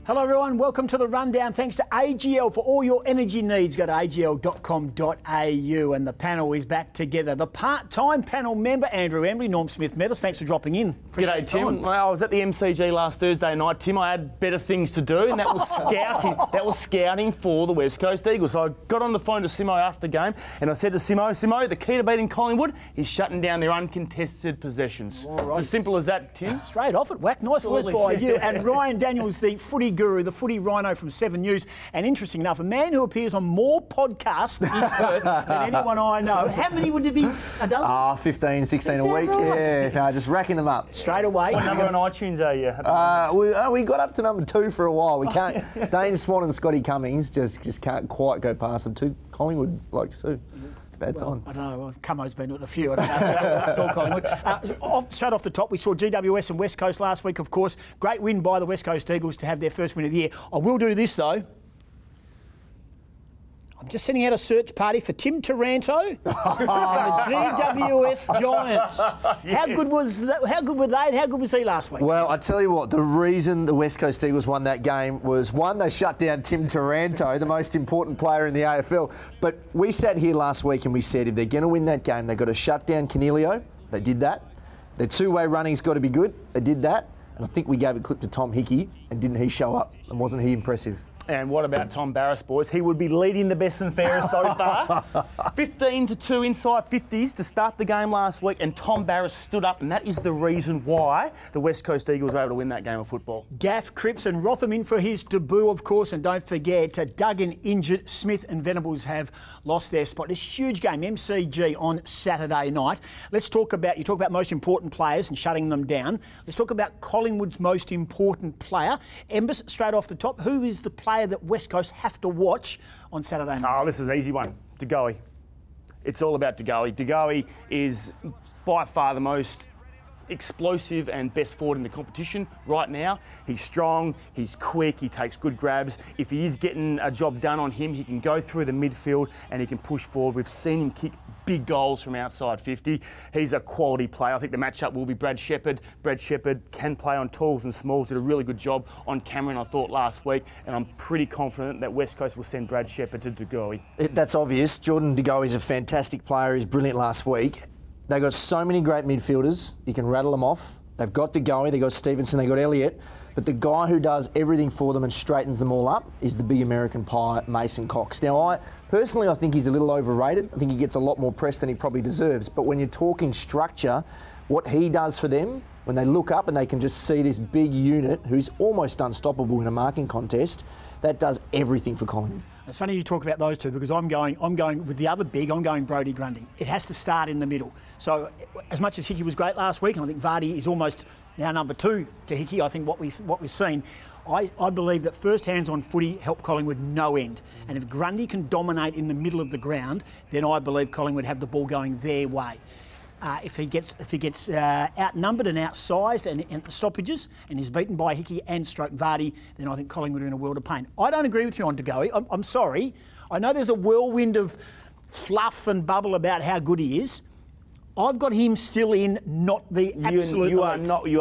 Hello everyone, welcome to the Rundown. Thanks to AGL for all your energy needs. Go to agl.com.au and the panel is back together. The part-time panel member, Andrew Embley, Norm Smith Meadows. Thanks for dropping in. G'day, Tim. Well, I was at the MCG last Thursday night, Tim. I had better things to do, and that was scouting. That was scouting for the West Coast Eagles. So I got on the phone to Simo after the game, and I said to Simo, the key to beating Collingwood is shutting down their uncontested possessions. Right. It's as simple as that, Tim. Straight off it, Whack. Nice work by you. And Ryan Daniels, the footy guru, the footy rhino from 7 News. And interesting enough, a man who appears on more podcasts in Perth than anyone I know. How many would it be? A dozen? 15, 16 a week. Right? Yeah, just racking them up. Straight away. What number on iTunes are you? We got up to number 2 for a while. We can't. Dane Swan and Scotty Cummings just can't quite go past them. 2 Collingwood blokes too. Bad sign. I don't know. Cummo's been at a few. I don't know. That's all Collingwood. Straight off the top, we saw GWS and West Coast last week, of course. Great win by the West Coast Eagles to have their first win of the year. I will do this, though. I'm just sending out a search party for Tim Taranto and the GWS Giants. Yes. How good were they and how good was he last week? Well, I tell you what, the reason the West Coast Eagles won that game was, one, they shut down Tim Taranto, the most important player in the AFL. But we sat here last week and we said if they're going to win that game, they've got to shut down Canelio. They did that. Their two-way running's got to be good. They did that. And I think we gave a clip to Tom Hickey, and didn't he show up? And wasn't he impressive? And what about Tom Barrass, boys? He would be leading the best and fairest so far. 15-2 inside 50s to start the game last week, and Tom Barrass stood up, and that is the reason why the West Coast Eagles were able to win that game of football. Gaff, Cripps and Rotham in for his debut, of course, and don't forget, Duggan injured, Smith and Venables have lost their spot. This huge game, MCG, on Saturday night. Let's talk about, you talk about most important players and shutting them down. Let's talk about Collingwood's most important player. Embers, straight off the top, who is the player that West Coast have to watch on Saturday night? Oh, this is an easy one. De Goey. It's all about De Goey. De Goey is by far the most explosive and best forward in the competition right now. He's strong, he's quick, he takes good grabs. If he is getting a job done on him, he can go through the midfield and he can push forward. We've seen him kick big goals from outside 50. He's a quality player. I think the matchup will be Brad Sheppard. Brad Sheppard can play on tools and smalls, did a really good job on Cameron, I thought, last week, and I'm pretty confident that West Coast will send Brad Sheppard to De Goey. That's obvious. Jordan De Goey is a fantastic player. He's brilliant last week. They've got so many great midfielders. You can rattle them off. They've got De Goey, they've got Stevenson, they've got Elliott. But the guy who does everything for them and straightens them all up is the big American pie, Mason Cox. Now, I think he's a little overrated. I think he gets a lot more press than he probably deserves. But when you're talking structure, what he does for them, when they look up and they can just see this big unit who's almost unstoppable in a marking contest, that does everything for Collingwood. It's funny you talk about those two because I'm going with the other big. I'm going Brodie Grundy. It has to start in the middle. So as much as Hickey was great last week, and I think Vardy is almost now number 2 to Hickey, I think what we've seen, I believe that first hands on footy help Collingwood no end. And if Grundy can dominate in the middle of the ground, then I believe Collingwood have the ball going their way. If he gets outnumbered and outsized and stoppages and is beaten by Hickey and stroke Vardy, then I think Collingwood are in a world of pain. I don't agree with you on De Goey. I'm sorry. I know there's a whirlwind of fluff and bubble about how good he is. I've got him still in, not the absolute. You are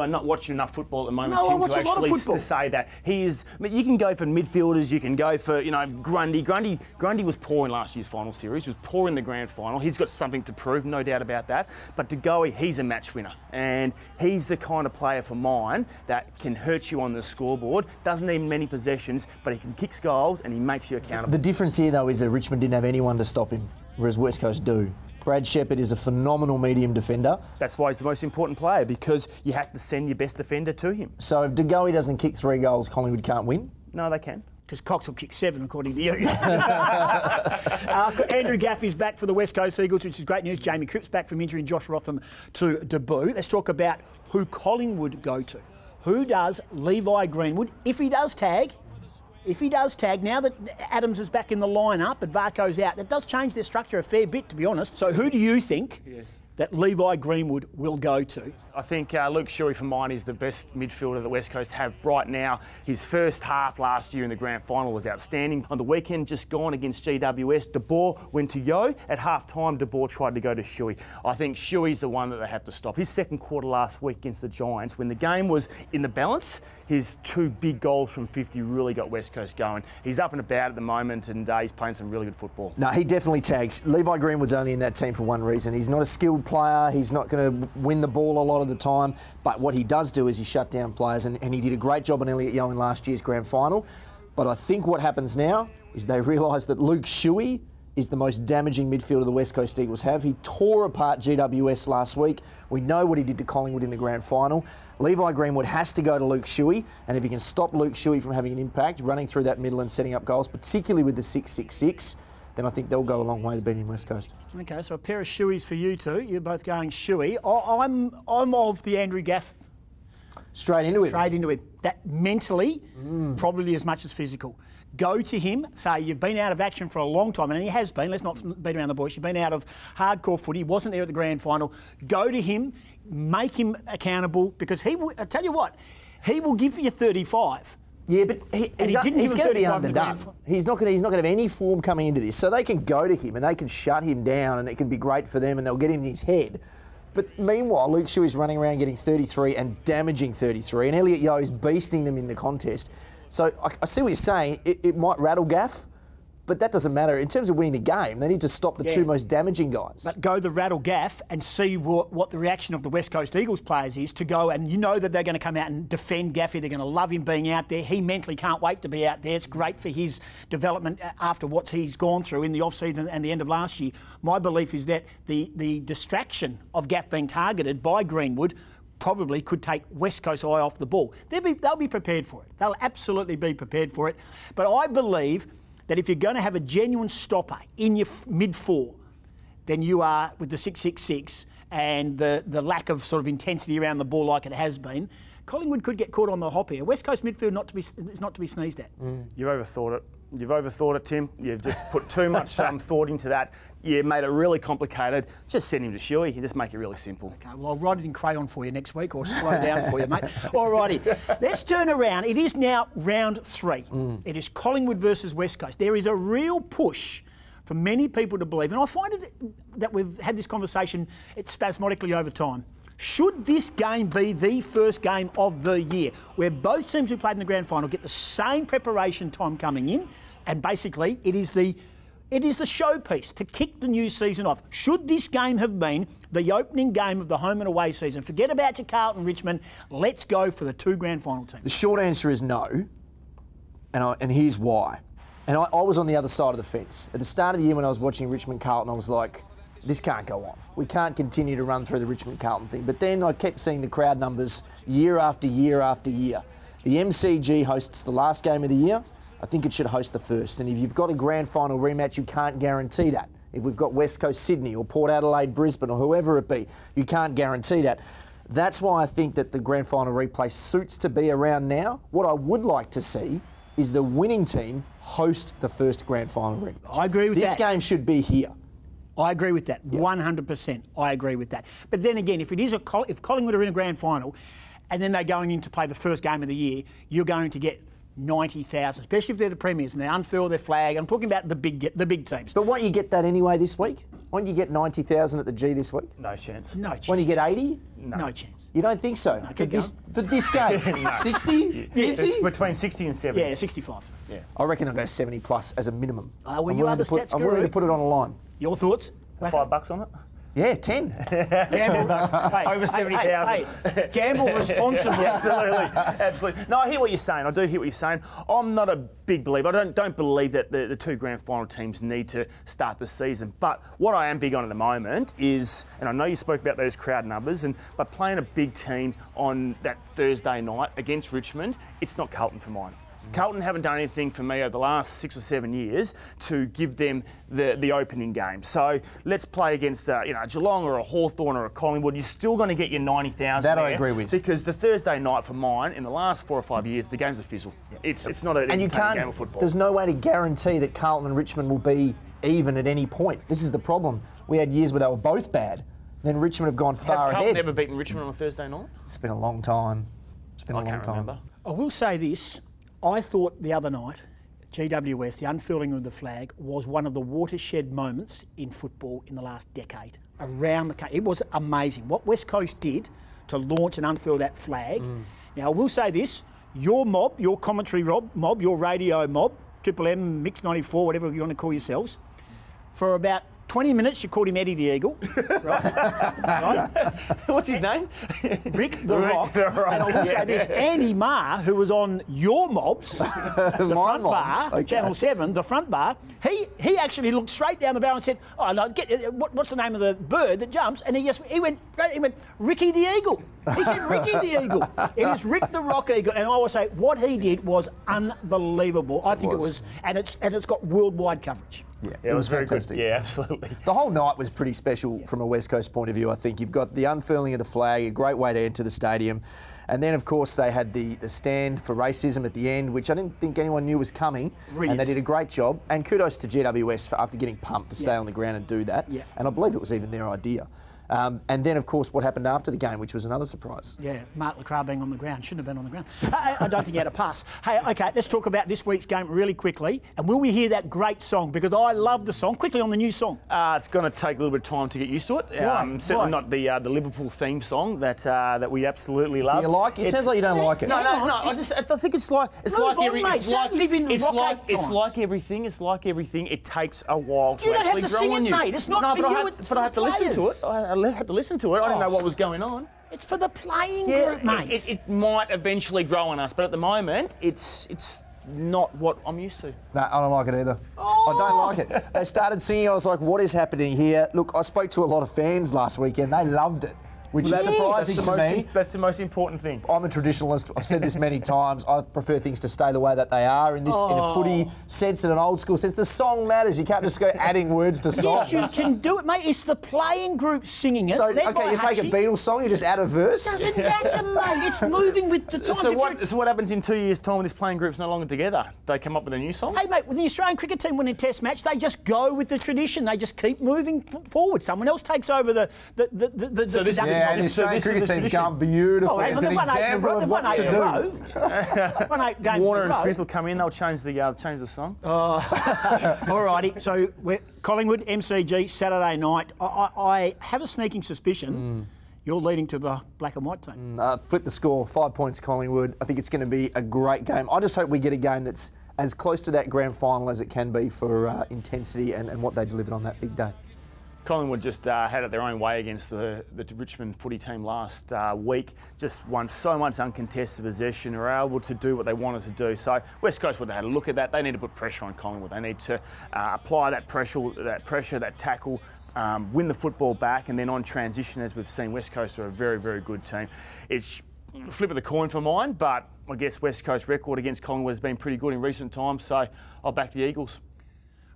not watching enough football at the moment, no, Tim, I watch to a lot of actually football. to say that he is. I mean, you can go for midfielders, you can go for Grundy. Grundy was poor in last year's final series. He was poor in the grand final. He's got something to prove, no doubt about that. But De Goey, he's a match winner, and he's the kind of player for mine that can hurt you on the scoreboard. Doesn't need many possessions, but he can kick goals and he makes you accountable. The difference here, though, is that Richmond didn't have anyone to stop him, whereas West Coast do. Brad Sheppard is a phenomenal medium defender. That's why he's the most important player, because you have to send your best defender to him. So if De Goey doesn't kick 3 goals, Collingwood can't win? No, they can. Because Cox will kick 7, according to you. Andrew Gaff is back for the West Coast Eagles, which is great news. Jamie Cripps back from injury and Josh Rotham to debut. Let's talk about who Collingwood go to. Who does Levi Greenwood, if he does tag, now that Adams is back in the lineup but Varco's out, that does change their structure a fair bit, to be honest. So who do you think that Levi Greenwood will go to? I think Luke Shuey for mine is the best midfielder that West Coast have right now. His first half last year in the grand final was outstanding. On the weekend, just gone against GWS, De Boer went to Yo. At half-time, De Boer tried to go to Shuey. I think Shuey's the one that they have to stop. His second quarter last week against the Giants, when the game was in the balance, his 2 big goals from 50 really got West Coast going. He's up and about at the moment, and he's playing some really good football. No, he definitely tags. Levi Greenwood's only in that team for one reason. He's not a skilled player. He's not going to win the ball a lot of the time. But what he does do is he shut down players, and he did a great job on Elliot Yeo in last year's grand final. But I think what happens now is they realise that Luke Shuey is the most damaging midfielder the West Coast Eagles have. He tore apart GWS last week. We know what he did to Collingwood in the grand final. Levi Greenwood has to go to Luke Shuey, and if he can stop Luke Shuey from having an impact, running through that middle and setting up goals, particularly with the 6-6-6, then I think they'll go a long way to beating West Coast. Okay, so a pair of Shueys for you two. You're both going Shuey. I'm of the Andrew Gaff. Straight into it. Straight into it. That mentally, probably as much as physical. Go to him, say you've been out of action for a long time, and he has been, let's not beat around the bush, you've been out of hardcore footy, wasn't there at the grand final. Go to him, make him accountable, because he will, I tell you what, he will give you 35. Yeah, but he's going to be underdone. He's not going to have any form coming into this. So they can go to him and they can shut him down, and it can be great for them, and they'll get in his head. But meanwhile, Luke Shuey's running around getting 33 and damaging 33, and Elliot Yeo is beasting them in the contest. So I see what you're saying. It might rattle Gaff, but that doesn't matter. In terms of winning the game, they need to stop the 2 most damaging guys. But go the rattle Gaff and see what the reaction of the West Coast Eagles players is to go, and you know that they're going to come out and defend Gaffy. They're going to love him being out there. He mentally can't wait to be out there. It's great for his development after what he's gone through in the off-season and the end of last year. My belief is that the distraction of Gaff being targeted by Greenwood probably could take West Coast eye off the ball. They'll be prepared for it. They'll absolutely be prepared for it. But I believe that if you're going to have a genuine stopper in your mid-4, then you are, with the 6-6-6 and the lack of sort of intensity around the ball like it has been, Collingwood could get caught on the hop here. West Coast midfield is not to be sneezed at. You've overthought it. You've overthought it, Tim. You've just put too much thought into that. You made it really complicated. Just send him to Shuey. You just make it really simple. Okay, well, I'll write it in crayon for you next week, or slow down for you, mate. All righty. Let's turn around. It is now round 3. It is Collingwood versus West Coast. There is a real push for many people to believe, and I find it that we've had this conversation spasmodically over time. Should this game be the first game of the year, where both teams who played in the grand final get the same preparation time coming in, and basically it is the showpiece to kick the new season off? Should this game have been the opening game of the home and away season? Forget about your Carlton, Richmond. Let's go for the 2 grand final teams. The short answer is no, and here's why. And I was on the other side of the fence. At the start of the year when I was watching Richmond-Carlton, I was like, this can't go on. We can't continue to run through the Richmond-Carlton thing. But then I kept seeing the crowd numbers year after year after year. The MCG hosts the last game of the year. I think it should host the first. And if you've got a grand final rematch, you can't guarantee that. If we've got West Coast Sydney or Port Adelaide Brisbane or whoever it be, you can't guarantee that. That's why I think that the grand final replay suits to be around now. What I would like to see is the winning team host the first grand final rematch. I agree with that. This game should be here. I agree with that, 100%. I agree with that. But then again, if if Collingwood are in a grand final, and then they're going in to play the first game of the year, you're going to get 90,000, especially if they're the premiers and they unfurl their flag. I'm talking about the big teams. But won't you get that anyway this week? Won't you get 90,000 at the G this week? No chance. No chance. Won't you get 80? No chance. You don't think so? No, for this game? 60? 50? It's between 60 and 70. Yeah, 65. Yeah. I reckon I'll go 70 plus as a minimum. Well, you are the stats I'm guru. willing to put it on a line. Your thoughts? $5 on it? Yeah, 10. Gamble. Hey, over 70,000. Hey, gamble responsibly. Absolutely. No, I hear what you're saying. I do hear what you're saying. I'm not a big believer. I don't believe that the 2 grand final teams need to start the season. But what I am big on at the moment is, and I know you spoke about those crowd numbers, but playing a big team on that Thursday night against Richmond, it's not Carlton for mine. Carlton haven't done anything for me over the last 6 or 7 years to give them the opening game. So let's play against Geelong or a Hawthorn or a Collingwood. You're still going to get your 90,000. That I agree with. Because the Thursday night for mine, in the last 4 or 5 years, the game's a fizzle. It's not an entertaining game of football. There's no way to guarantee that Carlton and Richmond will be even at any point. This is the problem. We had years where they were both bad. Then Richmond have gone Have far Carlton ahead. ever beaten Richmond on a Thursday night? It's been a long time. It's been a I long can't time. remember. I will say this. I thought the other night, GWS, the unfurling of the flag, was one of the watershed moments in football in the last decade. Around the country. It was amazing. What West Coast did to launch and unfurl that flag. Now, I will say this. Your mob, your commentary mob, your radio mob, Triple M, Mix 94, whatever you want to call yourselves, for about 20 minutes you called him Eddie the Eagle, right? What's his name? Rick the Rock. And I will say this, Andy Marr, who was on your mobs, the front bar, Okay. Channel 7, the front bar, he actually looked straight down the barrel and said, oh, no, what's the name of the bird that jumps? And he went, Ricky the Eagle. He said Ricky the Eagle. It is Rick the Rock Eagle. And I will say, what he did was unbelievable. I think it was, and it's got worldwide coverage. Yeah, It was very fantastic. good. Yeah, absolutely. The whole night was pretty special from a West Coast point of view, I think. You've got the unfurling of the flag, a great way to enter the stadium. And then, of course, they had the stand for racism at the end, which I didn't think anyone knew was coming. Brilliant. And they did a great job. And kudos to GWS for, after getting pumped, to stay on the ground and do that. Yeah. And I believe it was even their idea. And then, of course, what happened after the game, which was another surprise. Yeah, Mark LeCras being on the ground. Shouldn't have been on the ground. I don't think he had a pass. Hey, OK, let's talk about this week's game really quickly. And will we hear that great song? Because I love the song. Quickly on the new song. It's going to take a little bit of time to get used to it. Why? Certainly Why? not the Liverpool theme song that we absolutely love. Do you like it? It sounds like you don't like it. No, Hang on. I think it's like Move on, mate. Don't live in rock eight times. like everything. It's like everything. It takes a while to You don't have actually to grow sing on it, you. mate. It's not no, for but you, I had, it's but for I had the to listen to players. it. I had to listen to it. I didn't know what was going on. It's for the playing group, mate. It might eventually grow on us, but at the moment, it's not what I'm used to. No, I don't like it either. I don't like it. They started singing, I was like, what is happening here? Look, I spoke to a lot of fans last weekend. They loved it, which is surprising to me. That's the most important thing. I'm a traditionalist. I've said this many times. I prefer things to stay the way that they are in this in a footy sense and an old school sense. The song matters. You can't just go adding words to songs. Yes, you can do it, mate. It's the playing group singing it. So, led by okay, you take a Hutchie. Beatles song, you just add a verse. Doesn't matter, mate. It's moving with the times. So If you're- what happens in 2 years' time when this playing group's no longer together? They come up with a new song? Hey, mate, when the Australian cricket team win a test match, they just go with the tradition. They just keep moving forward. Someone else takes over the So this- conducting Yeah, of and the the- Australian cricket team's tradition. gone beautiful. Oh, hang It's on, an they've won eight in a example row. of They've what won to eight in a row. do. Won 8 games Warner in a and row. Smith will come in. They'll change the song. All righty. So Collingwood, MCG, Saturday night. I have a sneaking suspicion you're leading to the black and white team. Flip the score, 5 points Collingwood. I think it's going to be a great game. I just hope we get a game that's as close to that grand final as it can be for intensity and what they delivered on that big day. Collingwood just had it their own way against the Richmond footy team last week. Just won so much uncontested possession, were able to do what they wanted to do. So West Coast would have had a look at that. They need to put pressure on Collingwood. They need to apply that pressure, that tackle, win the football back, and then on transition, as we've seen, West Coast are a very, very good team. It's flip of the coin for mine, but I guess West Coast record against Collingwood has been pretty good in recent times, so I'll back the Eagles.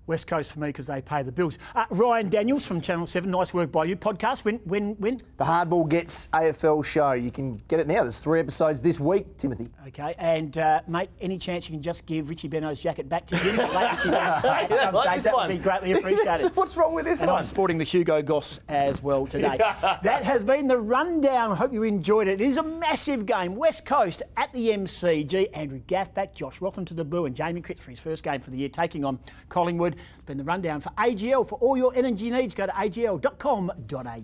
West Coast for me because they pay the bills. Ryan Daniels from Channel 7, nice work by you. Podcast, when? The Hardball Gets AFL show. You can get it now. There's 3 episodes this week, Timothy. Okay, and mate, any chance you can just give Richie Beno's jacket back to him? Late Richie Beno at some like stage, this that one. would be greatly appreciated. What's wrong with this And one? I'm sporting the Hugo Goss as well today. That has been the rundown. I hope you enjoyed it. It is a massive game. West Coast at the MCG. Andrew Gaff back, Josh Rotham to the Boo, and Jamie Critch for his first game for the year, taking on Collingwood. It's been the rundown for AGL. For all your energy needs, go to agl.com.au.